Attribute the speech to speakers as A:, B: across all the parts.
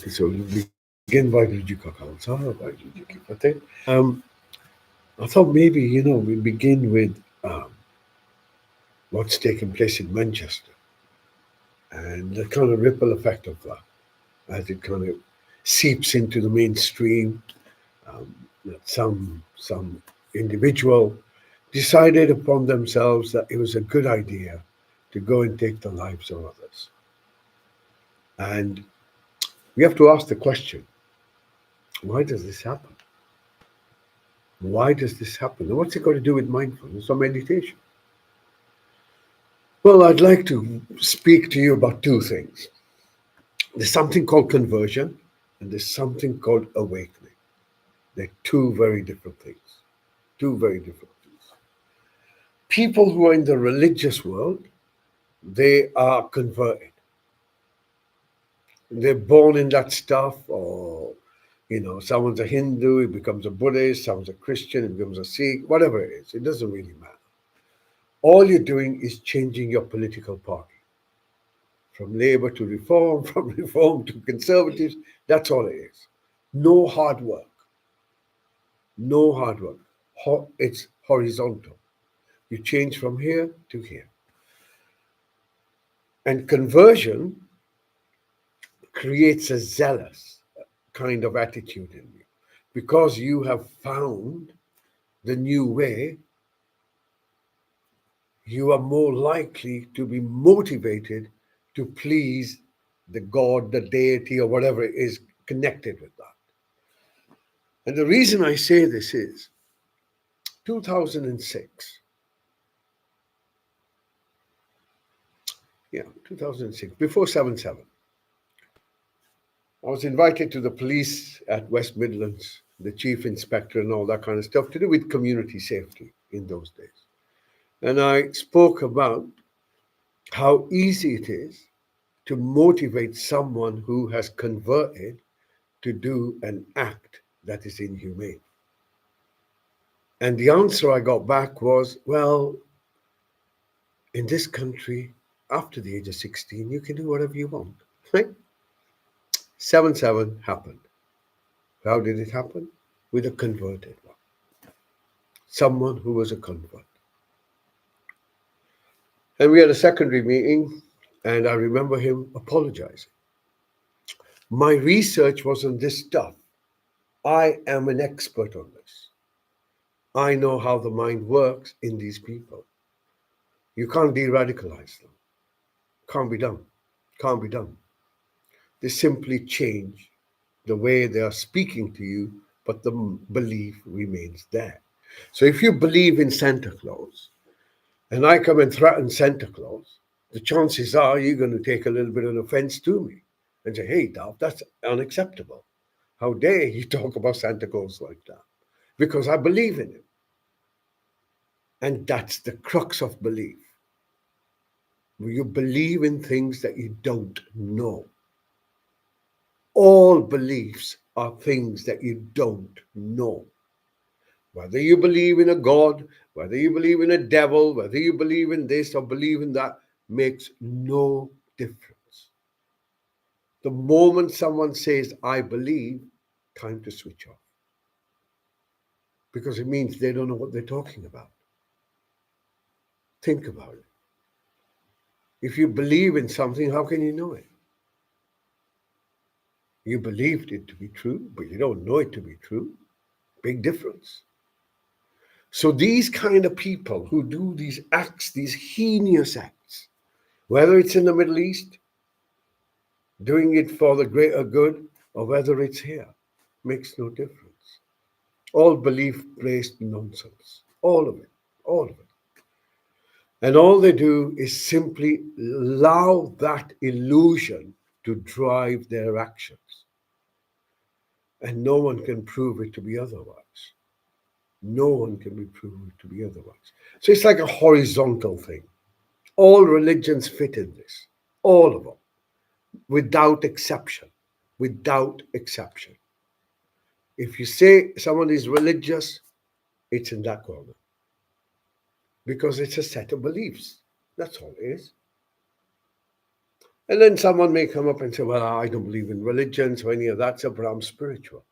A: So we begin by Ruji Kakalsa, by Ruji Kipate. Um, I thought maybe, we begin with um, what's taking place in Manchester and the kind of ripple effect of that as it kind of seeps into the mainstream. Um, that some individual decided upon themselves that it was a good idea to go and take the lives of others. And we have to ask the question, why does this happen? Why does this happen? And what's it got to do with mindfulness or meditation? Well, I'd like to speak to you about two things. There's something called conversion, and there's something called awakening. They're two very different things. Two very different things. People who are in the religious world, they are converted. They're born in that stuff, or someone's a Hindu, he becomes a Buddhist, someone's a Christian, he becomes a Sikh, whatever it is. It doesn't really matter. All you're doing is changing your political party from Labour to Reform, from Reform to Conservatives. That's all it is. No hard work. No hard work. It's horizontal. You change from here to here. And conversion creates a zealous kind of attitude in you. Because you have found the new way, you are more likely to be motivated to please the God, the deity, or whatever is connected with that. And the reason I say this is 2006. Yeah, 2006, before 7/7. I was invited to the police at West Midlands, the chief inspector and all that kind of stuff to do with community safety in those days. And I spoke about how easy it is to motivate someone who has converted to do an act that is inhumane. And the answer I got back was, well, in this country, after the age of 16, you can do whatever you want. Right? 7/7 happened. How did it happen? With a converted one. Someone who was a convert. And we had a secondary meeting, and I remember him apologizing. My research was on this stuff. I am an expert on this. I know how the mind works in these people. You can't de-radicalize them. Can't be done. Can't be done. They simply change the way they are speaking to you, but the belief remains there. So if you believe in Santa Claus, and I come and threaten Santa Claus, the chances are you're going to take a little bit of offense to me and say, hey, Dov, that's unacceptable. How dare you talk about Santa Claus like that? Because I believe in him. And that's the crux of belief. You believe in things that you don't know. All beliefs are things that you don't know. Whether you believe in a God, whether you believe in a devil, whether you believe in this or believe in that, makes no difference. The moment someone says, I believe, time to switch off. Because it means they don't know what they're talking about. Think about it. If you believe in something, how can you know it? You believed it to be true, but you don't know it to be true. Big difference. So these kind of people who do these acts, these heinous acts, whether it's in the Middle East, doing it for the greater good, or whether it's here, makes no difference. All belief-based nonsense. All of it. All of it. And all they do is simply allow that illusion to drive their actions. And no one can prove it to be otherwise. No one can be proven to be otherwise. So it's like a horizontal thing. All religions fit in this. All of them. Without exception. Without exception. If you say someone is religious, it's in that corner. Because it's a set of beliefs. That's all it is. And then someone may come up and say, well, I don't believe in religions or any of that stuff, but I'm spiritual.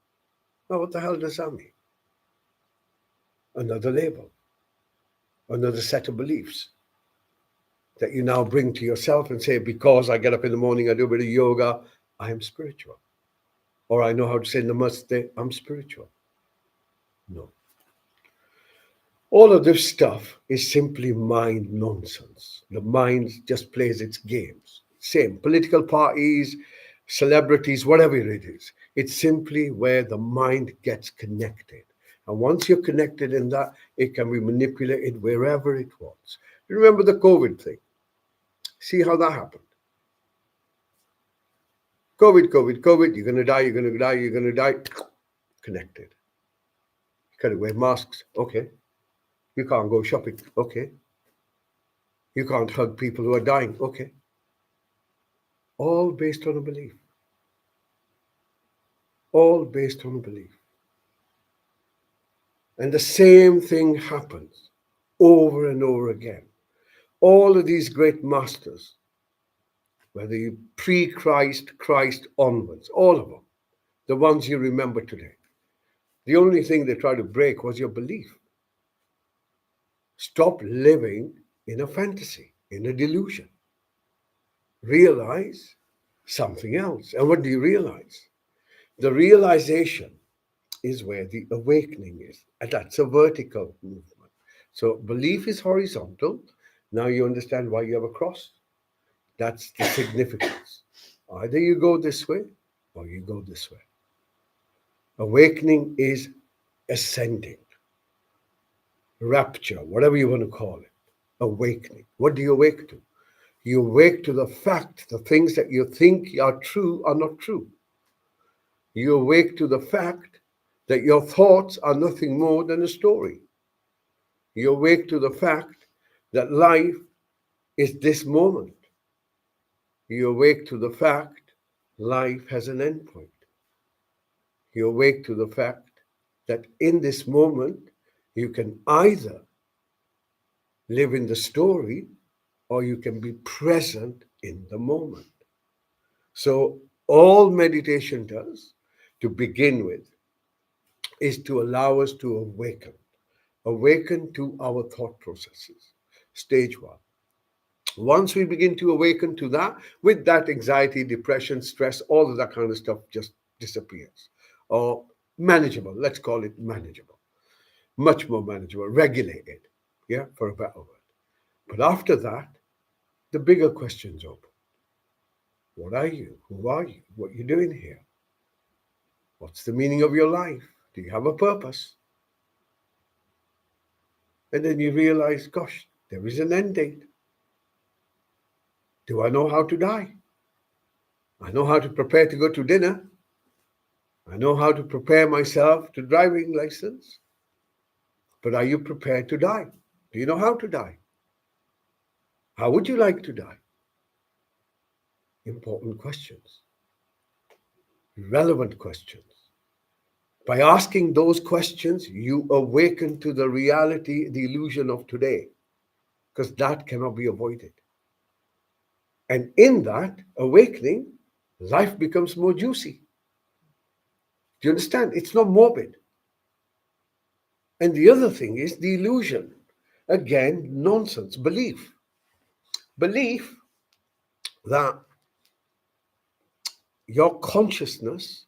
A: Well, what the hell does that mean? Another label, another set of beliefs that you now bring to yourself and say, because I get up in the morning, I do a bit of yoga, I am spiritual. Or I know how to say namaste, I'm spiritual. No. All of this stuff is simply mind nonsense. The mind just plays its games. Same, political parties, celebrities, whatever it is. It's simply where the mind gets connected. And once you're connected in that, it can be manipulated wherever it wants. Remember the COVID thing. See how that happened. COVID, you're going to die, you're going to die, you're going to die. Connected. You got to wear masks. Okay. You can't go shopping. Okay. You can't hug people who are dying. Okay. All based on a belief. All based on a belief. And the same thing happens over and over again. All of these great masters, whether you pre-Christ, Christ onwards, all of them, the ones you remember today, the only thing they tried to break was your belief. Stop living in a fantasy, in a delusion. Realize something else. And what do you realize? The realization is where the awakening is. And that's a vertical movement. So belief is horizontal. Now you understand why you have a cross. That's the significance. Either you go this way or you go this way. Awakening is ascending, rapture, whatever you want to call it. Awakening. What do you awake to? You awake to the fact the things that you think are true are not true. You awake to the fact that your thoughts are nothing more than a story. You awake to the fact that life is this moment. You awake to the fact life has an endpoint. You awake to the fact that in this moment, you can either live in the story or you can be present in the moment. So all meditation does, to begin with, is to allow us to awaken to our thought processes. Stage one. Once we begin to awaken to that, with that anxiety, depression, stress, all of that kind of stuff just disappears. Or manageable, let's call it manageable. Much more manageable, regulated, yeah, for a better word. But after that, the bigger questions open. What are you? Who are you? What are you doing here? What's the meaning of your life? Do you have a purpose? And then you realize, gosh, there is an end date. Do I know how to die? I know how to prepare to go to dinner. I know how to prepare myself to driving license. But are you prepared to die? Do you know how to die? How would you like to die? Important questions. Relevant questions. By asking those questions, you awaken to the reality, the illusion of today, because that cannot be avoided. And in that awakening, life becomes more juicy. Do you understand? It's not morbid. And the other thing is the illusion. Again, nonsense, belief. Belief that your consciousness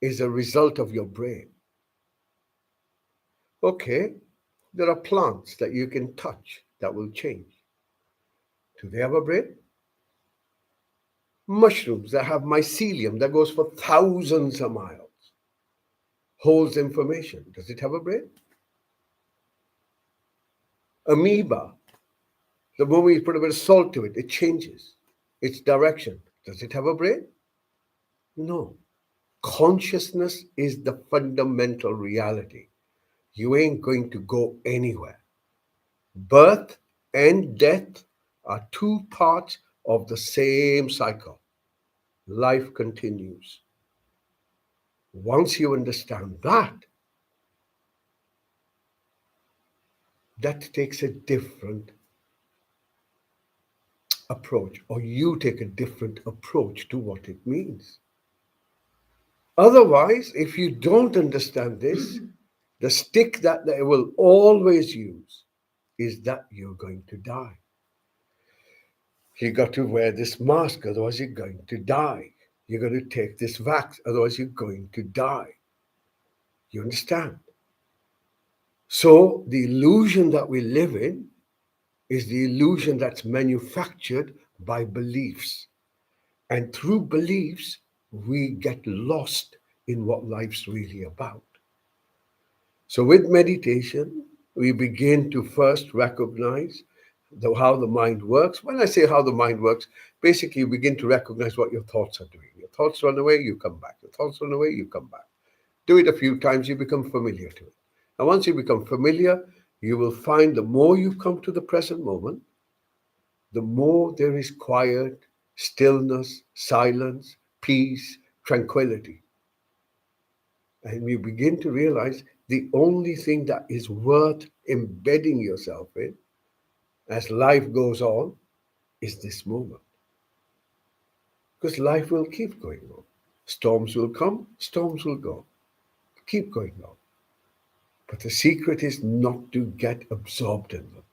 A: is a result of your brain. Okay, there are plants that you can touch that will change. Do they have a brain? Mushrooms that have mycelium that goes for thousands of miles, holds information. Does it have a brain? Amoeba, the moment you put a bit of salt to it, it changes its direction. Does it have a brain? No. Consciousness is the fundamental reality. You ain't going to go anywhere. Birth and death are two parts of the same cycle. Life continues. Once you understand that, that takes a different approach, or you take a different approach to what it means. Otherwise, if you don't understand this, the stick that they will always use is that you're going to die. You got to wear this mask, otherwise you're going to die. You're going to take this vax, otherwise you're going to die. You understand? So the illusion that we live in is the illusion that's manufactured by beliefs. And through beliefs, we get lost in what life's really about. So with meditation, we begin to first recognize how the mind works. When I say how the mind works, basically you begin to recognize what your thoughts are doing. Your thoughts run away, you come back. Your thoughts run away, you come back. Do it a few times, you become familiar to it. And once you become familiar, you will find the more you come to the present moment, the more there is quiet, stillness, silence, peace, tranquility. And you begin to realize the only thing that is worth embedding yourself in as life goes on is this moment. Because life will keep going on. Storms will come, storms will go. Keep going on. But the secret is not to get absorbed in them.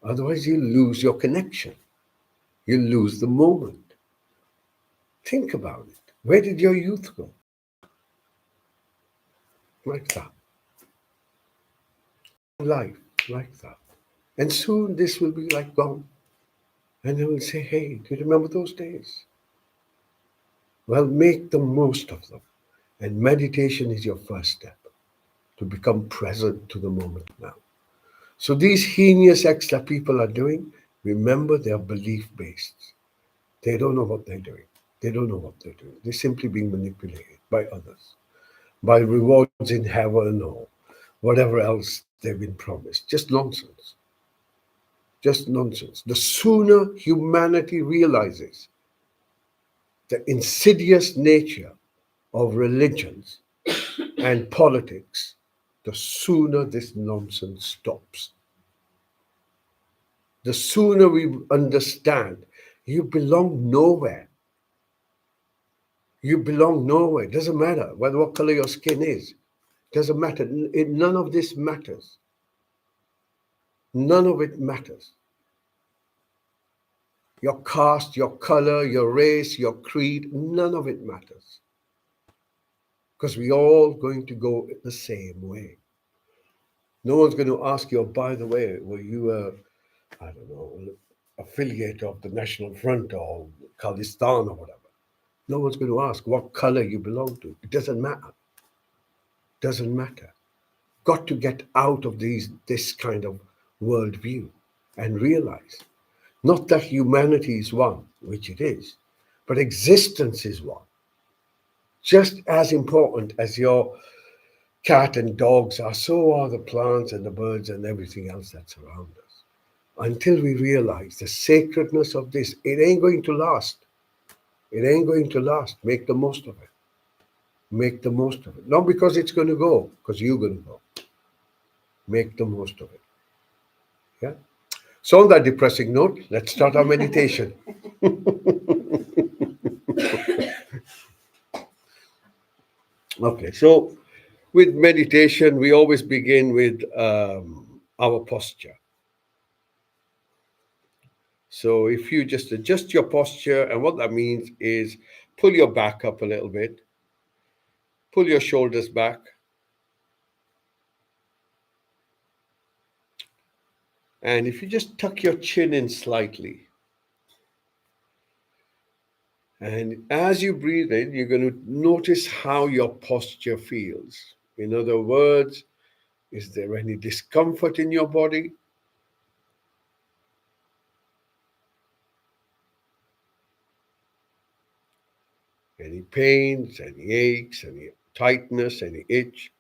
A: Otherwise, you lose your connection. You lose the moment. Think about it. Where did your youth go? Like that. Life, like that. And soon this will be like gone. And they will say, hey, do you remember those days? Well, make the most of them. And meditation is your first step to become present to the moment now. So these heinous acts that people are doing, remember they're belief-based. They don't know what they're doing. They don't know what they're doing. They're simply being manipulated by others, by rewards in heaven or whatever else they've been promised. Just nonsense. Just nonsense. The sooner humanity realizes the insidious nature of religions and politics, the sooner this nonsense stops. The sooner we understand you belong nowhere. You belong nowhere. It doesn't matter what color your skin is. It doesn't matter. None of this matters. None of it matters. Your caste, your color, your race, your creed, none of it matters. Because we're all going to go the same way. No one's going to ask you, oh, by the way, were you I don't know, affiliate of the National Front or Khalistan or whatever? No one's going to ask what color you belong to. It doesn't matter. Doesn't matter. Got to get out of this kind of worldview and realize not that humanity is one, which it is, but existence is one. Just as important as your cat and dogs are, so are the plants and the birds and everything else that's around us. Until we realize the sacredness of this, it ain't going to last. It ain't going to last. Make the most of it. Make the most of it. Not because it's going to go, because you're going to go. Make the most of it. Yeah. So on that depressing note, let's start our meditation. Okay, so with meditation, we always begin with our posture. So if you just adjust your posture, and what that means is pull your back up a little bit, pull your shoulders back, and if you just tuck your chin in slightly, and as you breathe in, you're going to notice how your posture feels. In other words, is there any discomfort in your body? Any pains, any aches, any tightness, any itch?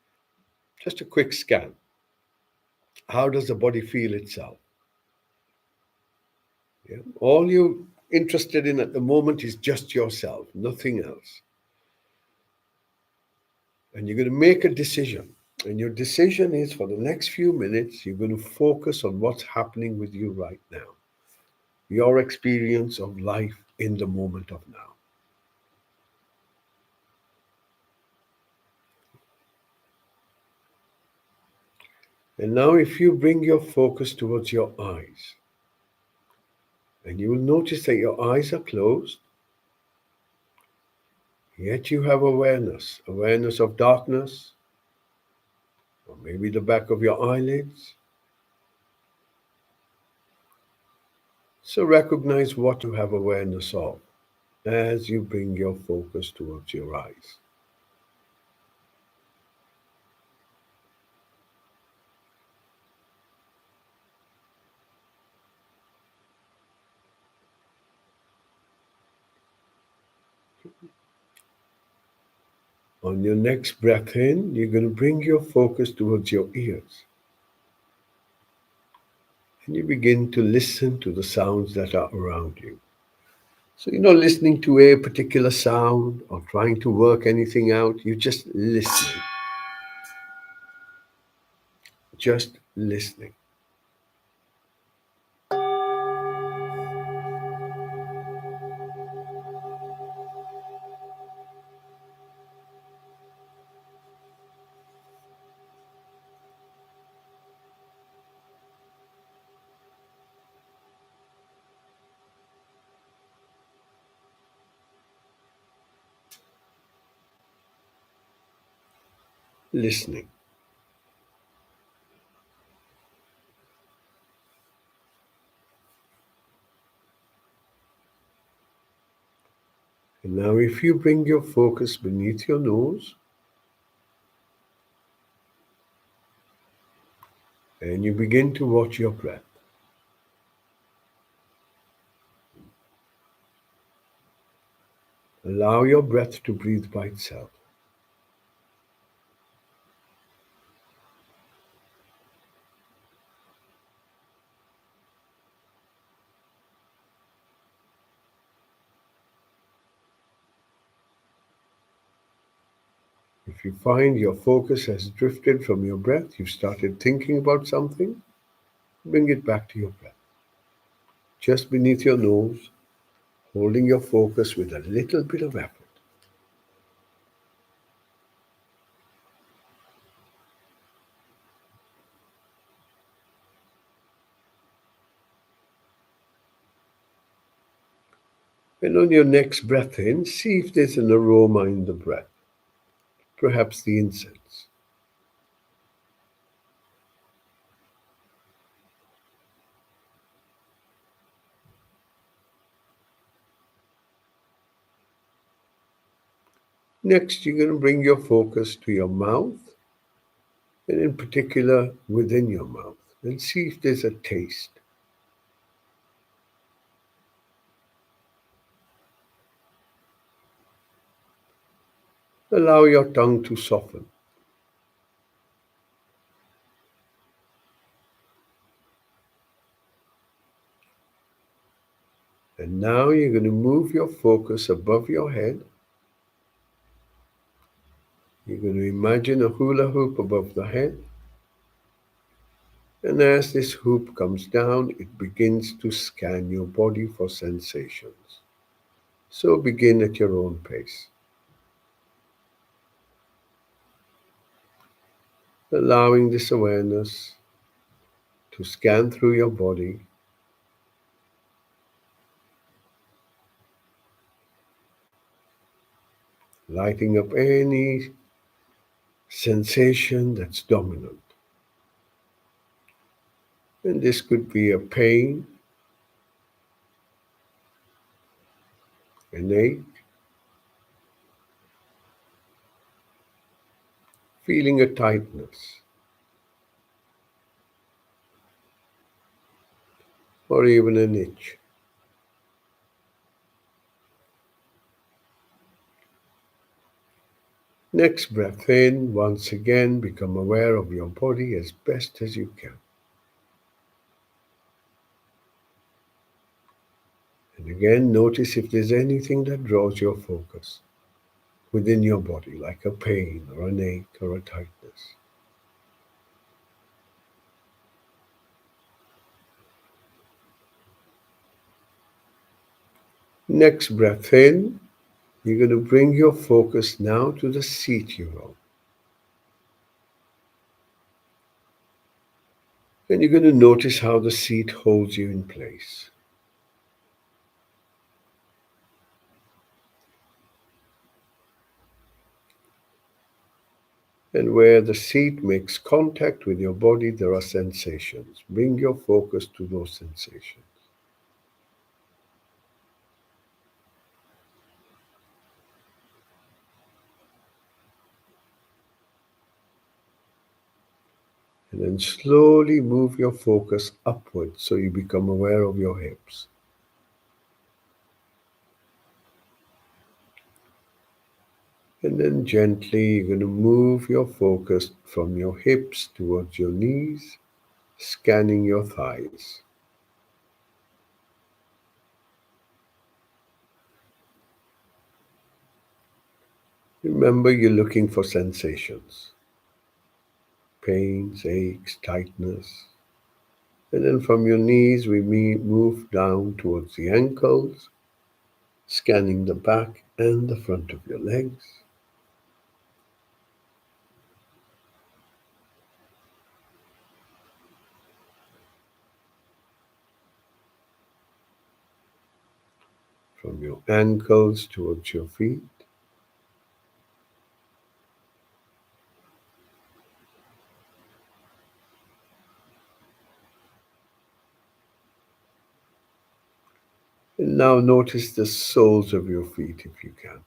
A: Just a quick scan. How does the body feel itself? Yeah? All you're interested in at the moment is just yourself, nothing else. And you're going to make a decision. And your decision is for the next few minutes, you're going to focus on what's happening with you right now. your experience of life in the moment of now. And now, if you bring your focus towards your eyes, and you will notice that your eyes are closed, yet you have awareness of darkness, or maybe the back of your eyelids. So recognize what you have awareness of as you bring your focus towards your eyes. On your next breath in, you're going to bring your focus towards your ears. And you begin to listen to the sounds that are around you. So you're not listening to a particular sound or trying to work anything out. You're just listening. Just listening. Listening. And now, if you bring your focus beneath your nose and you begin to watch your breath, allow your breath to breathe by itself. If you find your focus has drifted from your breath, you've started thinking about something, bring it back to your breath. Just beneath your nose, holding your focus with a little bit of effort. And on your next breath in, see if there's an aroma in the breath, perhaps the incense. Next, you're going to bring your focus to your mouth, and in particular within your mouth, and see if there's a taste. Allow your tongue to soften. And now you're going to move your focus above your head. You're going to imagine a hula hoop above the head. And as this hoop comes down, it begins to scan your body for sensations. So begin at your own pace, allowing this awareness to scan through your body, lighting up any sensation that's dominant. And this could be a pain, an ache, feeling a tightness, or even an itch. Next breath in, once again, become aware of your body as best as you can. And again, notice if there's anything that draws your focus within your body, like a pain or an ache or a tightness. Next breath in, you're going to bring your focus now to the seat you're on. And you're going to notice how the seat holds you in place. And where the seat makes contact with your body, there are sensations. Bring your focus to those sensations. And then slowly move your focus upwards so you become aware of your hips. And then gently you're going to move your focus from your hips towards your knees, scanning your thighs. Remember, you're looking for sensations, pains, aches, tightness. And then from your knees, we move down towards the ankles, scanning the back and the front of your legs. From your ankles towards your feet. And now notice the soles of your feet if you can.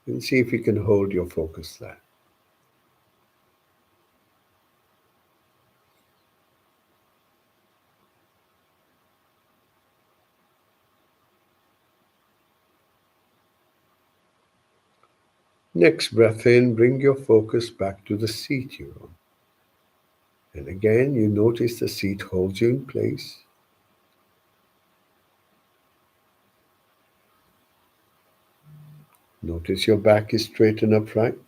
A: And see if you can hold your focus there. Next breath in, bring your focus back to the seat you're on. And again, you notice the seat holds you in place. Notice your back is straight and upright.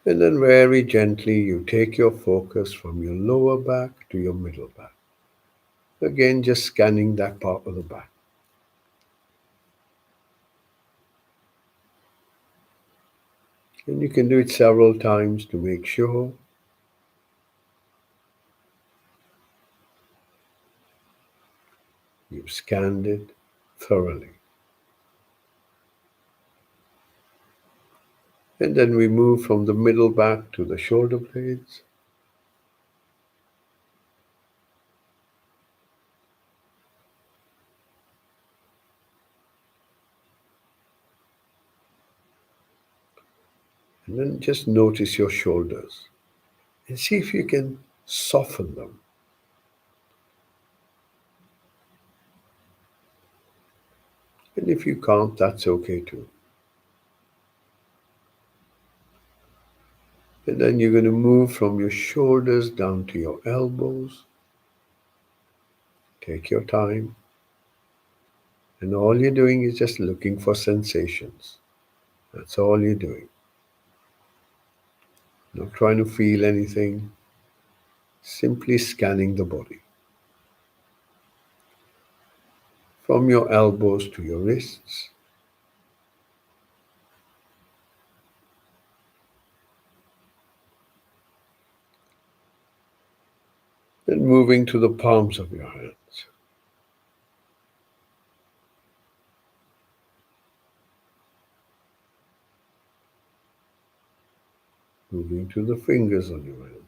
A: And then very gently, you take your focus from your lower back to your middle back. Again, just scanning that part of the back. And you can do it several times to make sure you've scanned it thoroughly. And then we move from the middle back to the shoulder blades. And then just notice your shoulders and see if you can soften them. And if you can't, that's okay too. And then you're going to move from your shoulders down to your elbows. Take your time. And all you're doing is just looking for sensations. That's all you're doing. Not trying to feel anything, simply scanning the body. From your elbows to your wrists. Then moving to the palms of your hands. Moving to the fingers on your hands.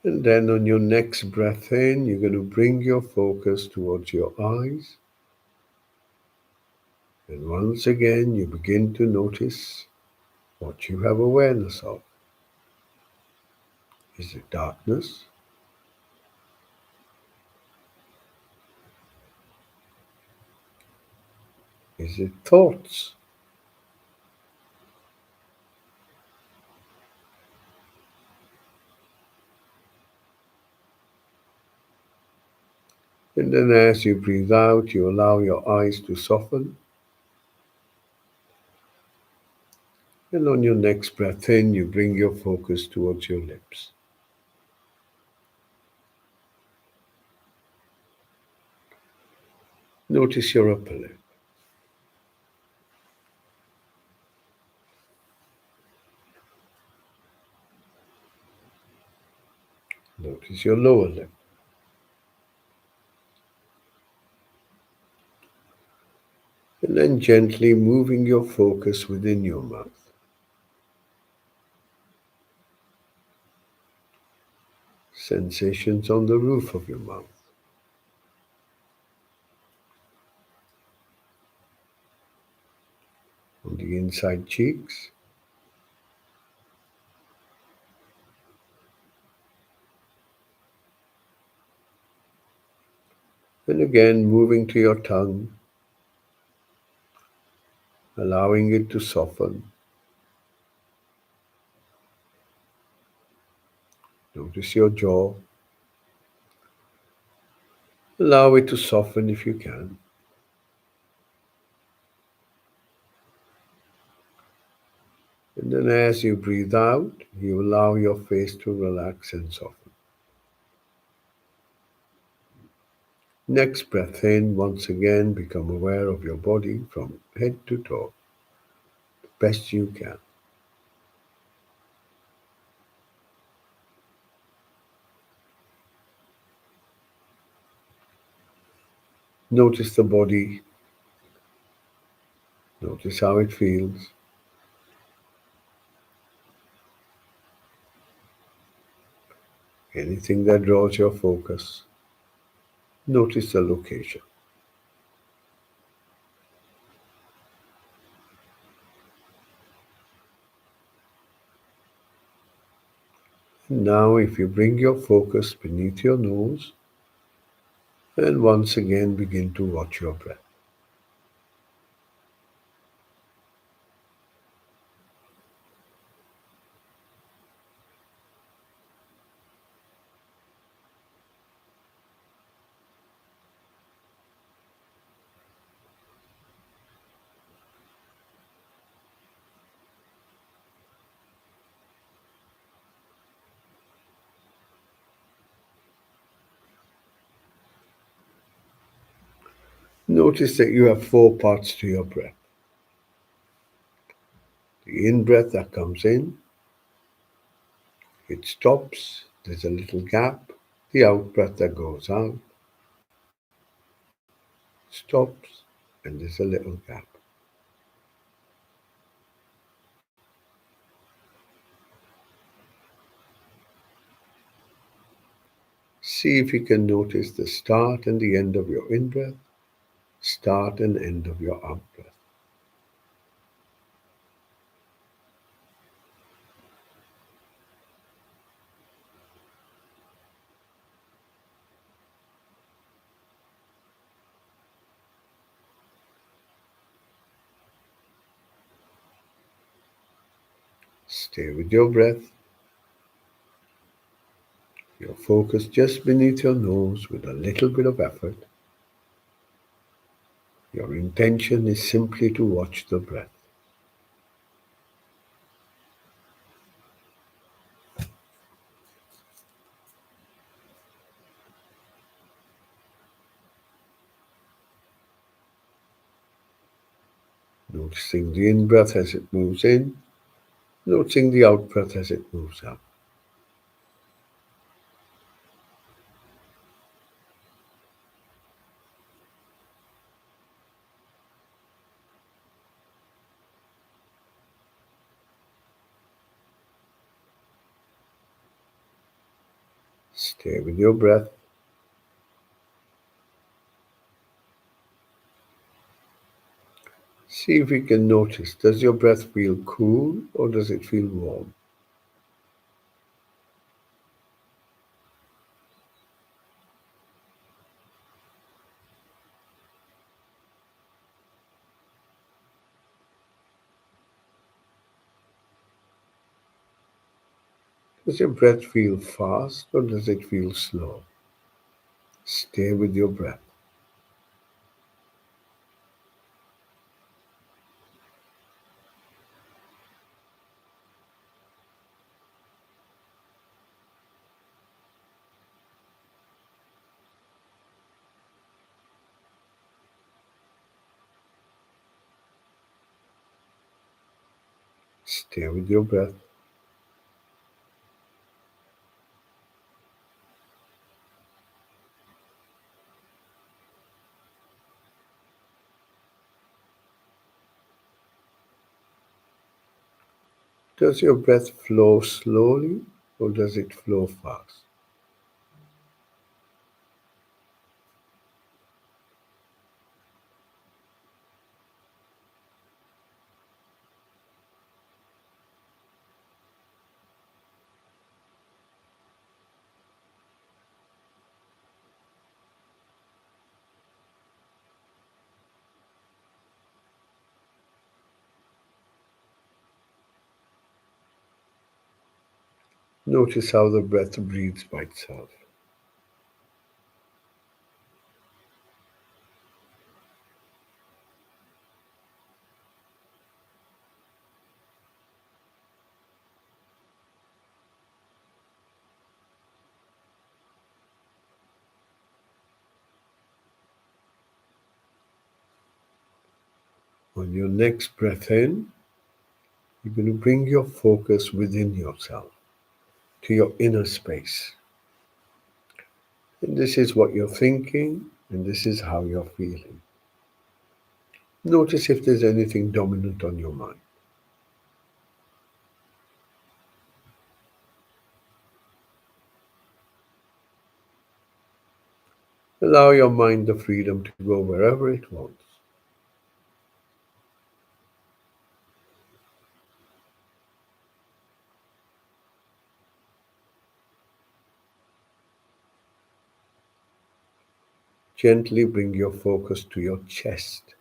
A: And then on your next breath in, you're going to bring your focus towards your eyes. And once again, you begin to notice what you have awareness of. Is it darkness? Is it thoughts? And then as you breathe out, you allow your eyes to soften. And on your next breath in, you bring your focus towards your lips. Notice your upper lip. Notice your lower lip. And then gently moving your focus within your mouth. Sensations on the roof of your mouth. On the inside cheeks. And again, moving to your tongue, allowing it to soften. Notice your jaw. Allow it to soften if you can. And then as you breathe out, you allow your face to relax and soften. Next breath in, once again, become aware of your body from head to toe, best you can. Notice the body. Notice how it feels. Anything that draws your focus. Notice the location. And now, if you bring your focus beneath your nose, and once again begin to watch your breath. Notice that you have four parts to your breath. The in-breath that comes in, it stops, there's a little gap. The out-breath that goes out, stops, and there's a little gap. See if you can notice the start and the end of your in-breath, start and end of your out-breath. Stay with your breath, your focus just beneath your nose with a little bit of effort. Your intention is simply to watch the breath. Noticing the in-breath as it moves in, noticing the out-breath as it moves out. Stay with your breath. See if you can notice, does your breath feel cool or does it feel warm? Does your breath feel fast or does it feel slow? Stay with your breath. Stay with your breath. Does your breath flow slowly or does it flow fast? Notice how the breath breathes by itself. On your next breath in, you're going to bring your focus within yourself, to your inner space. And this is what you're thinking, and this is how you're feeling. Notice if there's anything dominant on your mind. Allow your mind the freedom to go wherever it wants. Gently bring your focus to your chest.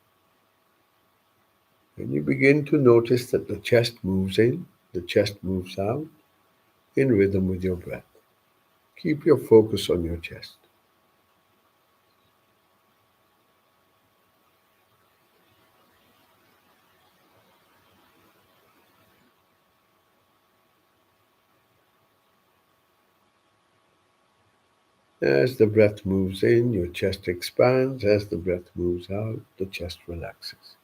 A: And you begin to notice that the chest moves in, the chest moves out, in rhythm with your breath. Keep your focus on your chest. As the breath moves in, your chest expands. As the breath moves out, the chest relaxes.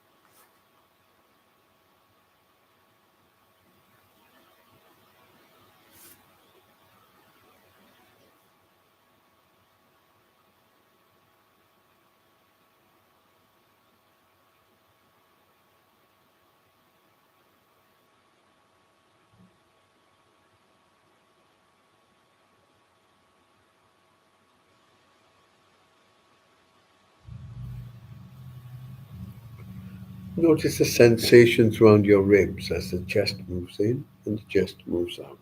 A: Notice the sensations around your ribs as the chest moves in and the chest moves out.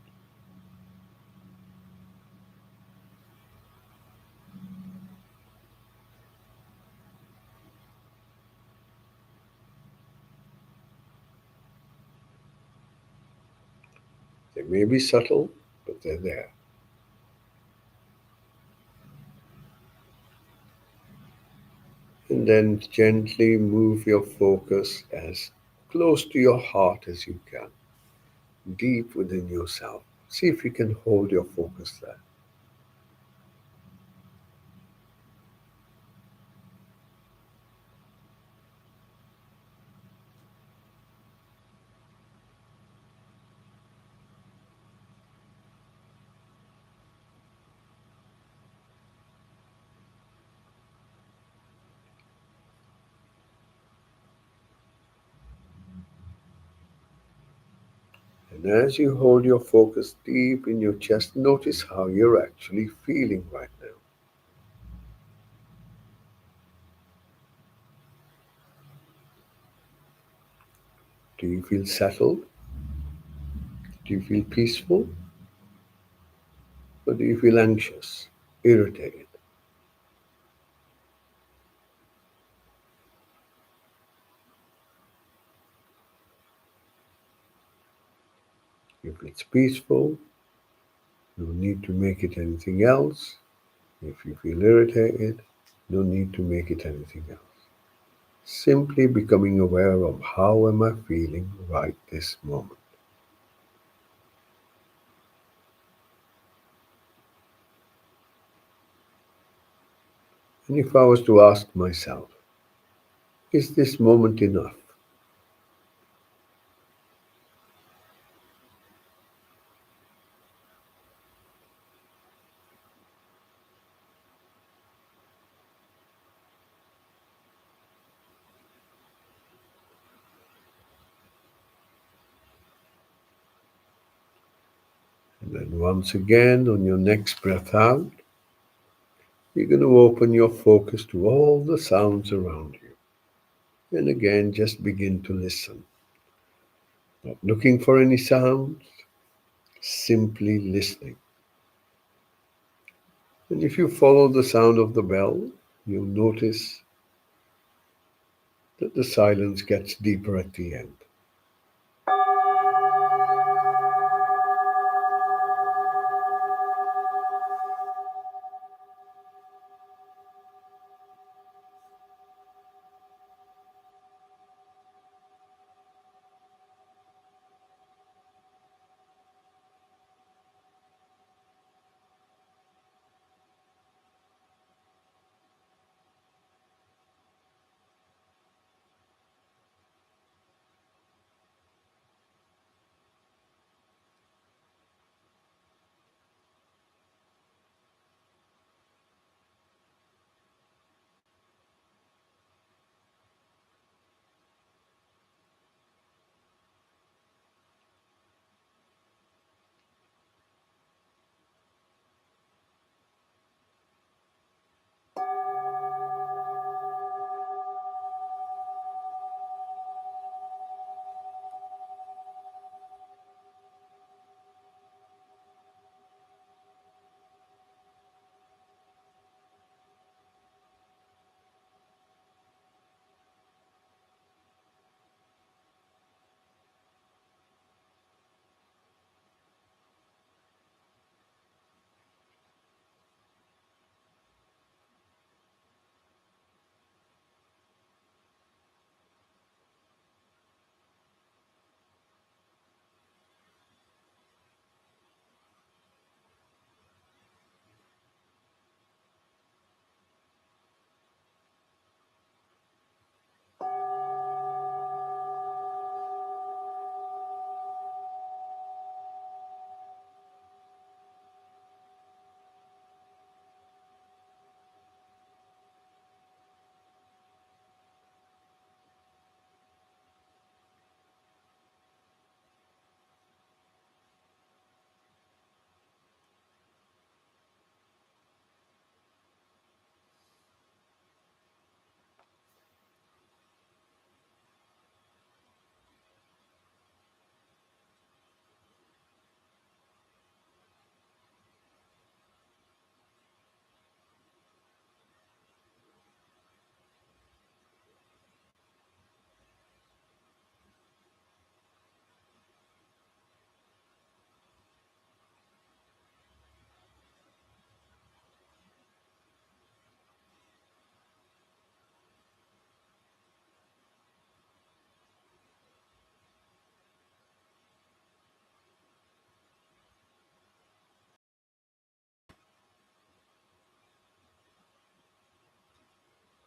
A: They may be subtle, but they're there. And then gently move your focus as close to your heart as you can, deep within yourself. See if you can hold your focus there. And as you hold your focus deep in your chest, notice how you're actually feeling right now. Do you feel settled? Do you feel peaceful? Or do you feel anxious, irritated? If it's peaceful, no need to make it anything else. If you feel irritated, no need to make it anything else. Simply becoming aware of how am I feeling right this moment. And if I was to ask myself, is this moment enough? Then once again, on your next breath out, you're going to open your focus to all the sounds around you. And again, just begin to listen. Not looking for any sounds, simply listening. And if you follow the sound of the bell, you'll notice that the silence gets deeper at the end.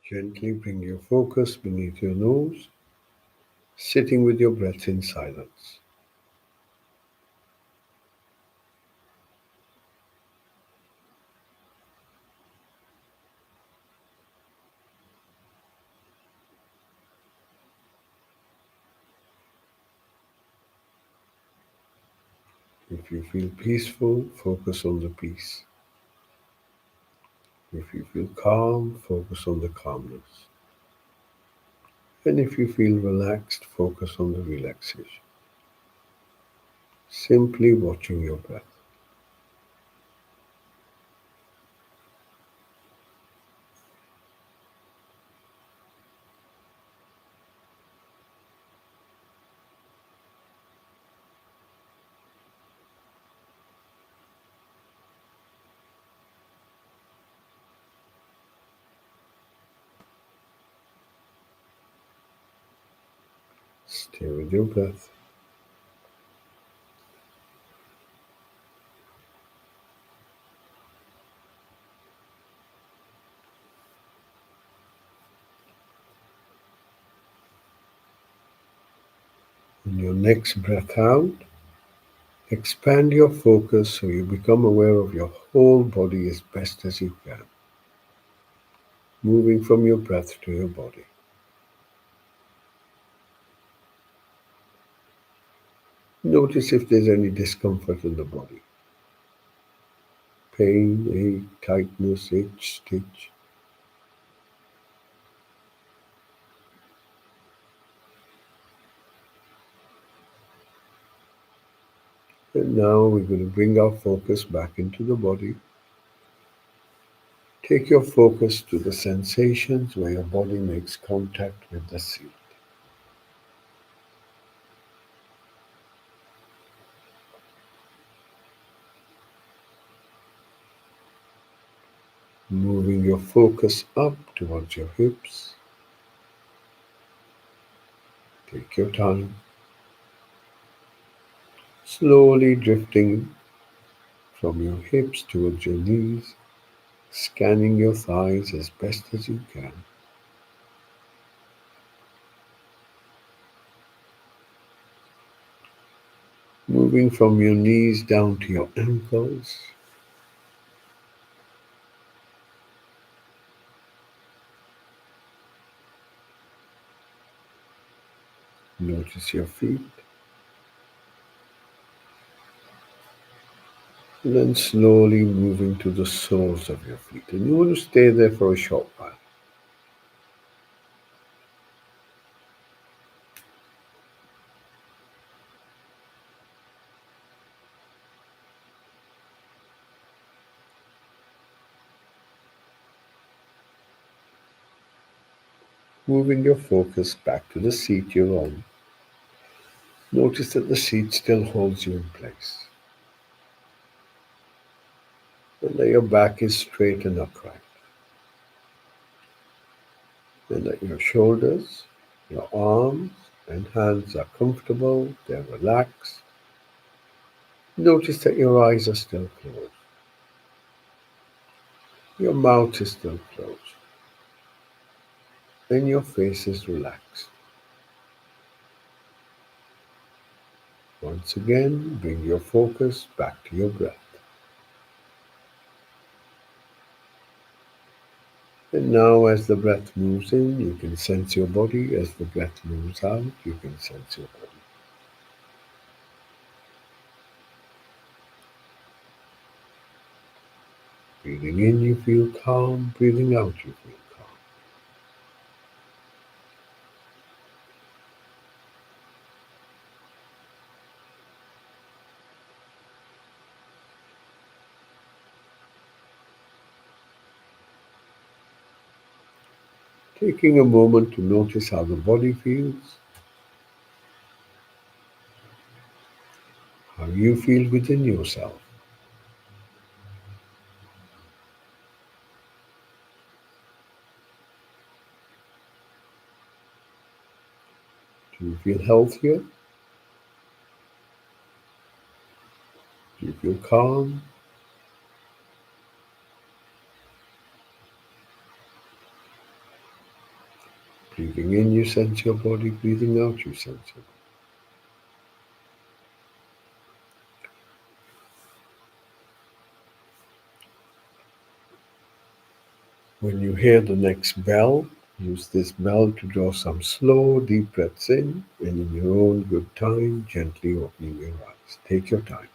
A: Gently bring your focus beneath your nose, sitting with your breath in silence. If you feel peaceful, focus on the peace. If you feel calm, focus on the calmness. And if you feel relaxed, focus on the relaxation. Simply watching your breath. Stay with your breath. On your next breath out, expand your focus so you become aware of your whole body as best as you can, moving from your breath to your body. Notice if there's any discomfort in the body. pain, ache, tightness, itch, stitch. And now we're going to bring our focus back into the body. Take your focus to the sensations where your body makes contact with the seat. Moving your focus up towards your hips. Take your time. Slowly drifting from your hips towards your knees, scanning your thighs as best as you can. Moving from your knees down to your ankles. Notice your feet. And then slowly moving to the soles of your feet. And you want to stay there for a short while. Moving your focus back to the seat you're on. Notice that the seat still holds you in place. And that your back is straight and upright. And that your shoulders, your arms and hands are comfortable, they're relaxed. Notice that your eyes are still closed. Your mouth is still closed. And your face is relaxed. Once again, bring your focus back to your breath. And now as the breath moves in, you can sense your body. As the breath moves out, you can sense your body. Breathing in, you feel calm. Breathing out, you feel calm. Taking a moment to notice how the body feels, how you feel within yourself. Do you feel healthier? Do you feel calm? Breathing in, you sense your body. Breathing out, you sense your body. When you hear the next bell, use this bell to draw some slow, deep breaths in, and in your own good time, gently opening your eyes. Take your time.